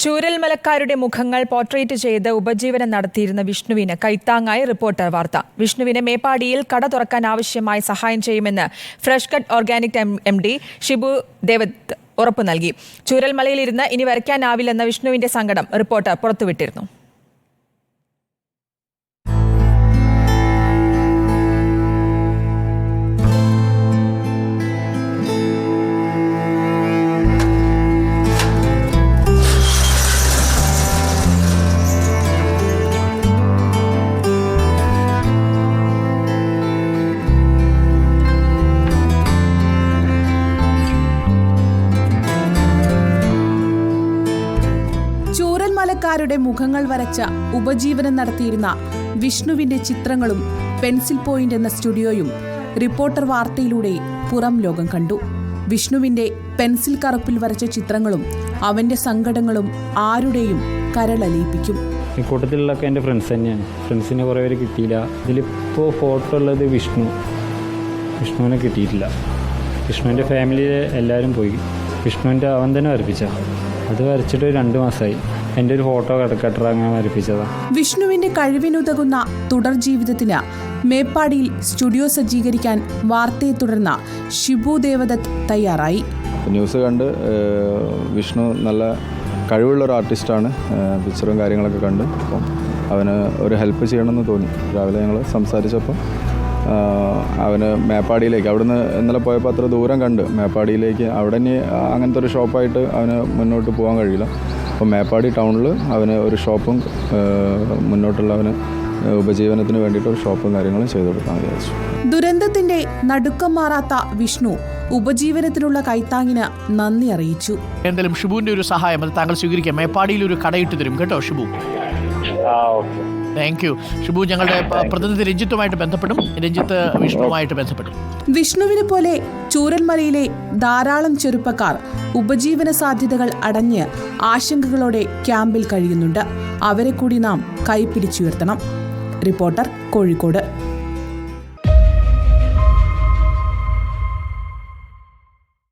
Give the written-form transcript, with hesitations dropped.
ചൂരൽമലക്കാരുടെ മുഖങ്ങൾ പോർട്രേറ്റ് ചെയ്ത് ഉപജീവനം നടത്തിയിരുന്ന വിഷ്ണുവിന് കൈത്താങ്ങായി റിപ്പോർട്ടർ വാർത്ത. വിഷ്ണുവിന് മേപ്പാടിയിൽ കട തുറക്കാൻ ആവശ്യമായ സഹായം ചെയ്യുമെന്ന് fresh cut organic MD Shibu Devadath ഉറപ്പു നൽകി. ചൂരൽമലയിലിരുന്ന് ഇനി വരയ്ക്കാനാവില്ലെന്ന വിഷ്ണുവിന്റെ സങ്കടം റിപ്പോർട്ടർ പുറത്തുവിട്ടിരുന്നു. ചൂരൽമലക്കാരുടെ മുഖങ്ങൾ വരച്ച ഉപജീവനം നടത്തിയിരുന്ന വിഷ്ണുവിന്റെ ചിത്രങ്ങളും പെൻസിൽ പോയിന്റ് എന്ന സ്റ്റുഡിയോയും റിപ്പോർട്ടർ വാർത്തയിലൂടെ പുറം ലോകം കണ്ടു. വിഷ്ണുവിന്റെ പെൻസിൽ കറുപ്പിൽ വരച്ച ചിത്രങ്ങളും അവന്റെ സങ്കടങ്ങളും ആരുടെയും കരളലിയിപ്പിക്കും. ഈ കൂട്ടത്തിലുള്ളൊക്കെ എൻ്റെ ഫ്രണ്ട്സ് തന്നെയാണ്. ഫ്രണ്ട്സിനെ കുറേ പേര് കിട്ടിയില്ല. ഇതിലിപ്പോൾ ഫോട്ടോ ഉള്ളത് വിഷ്ണുവിനെ കിട്ടിയിട്ടില്ല. വിഷ്ണുവിൻ്റെ ഫാമിലിയിലെ എല്ലാവരും പോയി. വിഷ്ണുവിൻ്റെ അവൻ തന്നെ വരപ്പിച്ച അത് വരച്ചിട്ട് 2 മാസമായി. എൻ്റെ ഒരു ഫോട്ടോ കടക്കട്ടറ അങ്ങനെ വരപ്പിച്ചതാണ്. വിഷ്ണുവിന്റെ കഴിവിനുതകുന്ന തുടർ ജീവിതത്തിന് മേപ്പാടിയിൽ സ്റ്റുഡിയോ സജ്ജീകരിക്കാൻ വാർത്തയെ തുടർന്ന് ഷിബു ദേവദത്ത് തയ്യാറായി. ന്യൂസ് കണ്ട് വിഷ്ണു നല്ല കഴിവുള്ള ഒരു ആർട്ടിസ്റ്റാണ്. പിക്ചറും കാര്യങ്ങളൊക്കെ കണ്ട് അപ്പം അവന് ഒരു ഹെൽപ്പ് ചെയ്യണമെന്ന് തോന്നി. രാവിലെ ഞങ്ങൾ സംസാരിച്ചപ്പോൾ അവന് മേപ്പാടിയിലേക്ക്, അവിടുന്ന് ഇന്നലെ പോയപ്പോൾ അത്ര ദൂരം കണ്ട് മേപ്പാടിയിലേക്ക്, അവിടെ ഇനി അങ്ങനത്തെ ഒരു ഷോപ്പായിട്ട് അവന് മുന്നോട്ട് പോകാൻ കഴിയില്ല. അപ്പോൾ മേപ്പാടി ടൗണിൽ അവന് ഒരു ഷോപ്പും മുന്നോട്ടുള്ള അവന് ഉപജീവനത്തിന് വേണ്ടിയിട്ട് ഒരു ഷോപ്പും കാര്യങ്ങളും ചെയ്തു കൊടുക്കാൻ വിചാരിച്ചു. ദുരന്തത്തിന്റെ നടുക്കം മാറാത്ത വിഷ്ണു ഉപജീവനത്തിനുള്ള കൈത്താങ്ങിന് നന്ദി അറിയിച്ചു. എന്തായാലും ഷിബുവിന്റെ ഒരു സഹായം അത് താങ്കൾ സ്വീകരിക്കാം. മേപ്പാടിയിൽ ഒരു കടയിട്ട് തരും കേട്ടോ ഷിബു. Thank you Shibu. ഞങ്ങളുടെ പ്രതിനിധി രഞ്ജിത്തുമായിട്ട് ബന്ധപ്പെടും. രഞ്ജിത്ത് വിഷ്ണുവുമായിട്ട് ബന്ധപ്പെടും. വിഷ്ണുവിനെ പോലെ ചൂരൽമലയിലെ ധാരാളം ചെറുപ്പക്കാർ ഉപജീവന സാധ്യതകൾ അടഞ്ഞ് ആശങ്കകളോടെ ക്യാമ്പിൽ കഴിയുന്നുണ്ട്. അവരെ കൂടി നാം കൈപിടിച്ചുയർത്തണം. റിപ്പോർട്ടർ, കോഴിക്കോട്.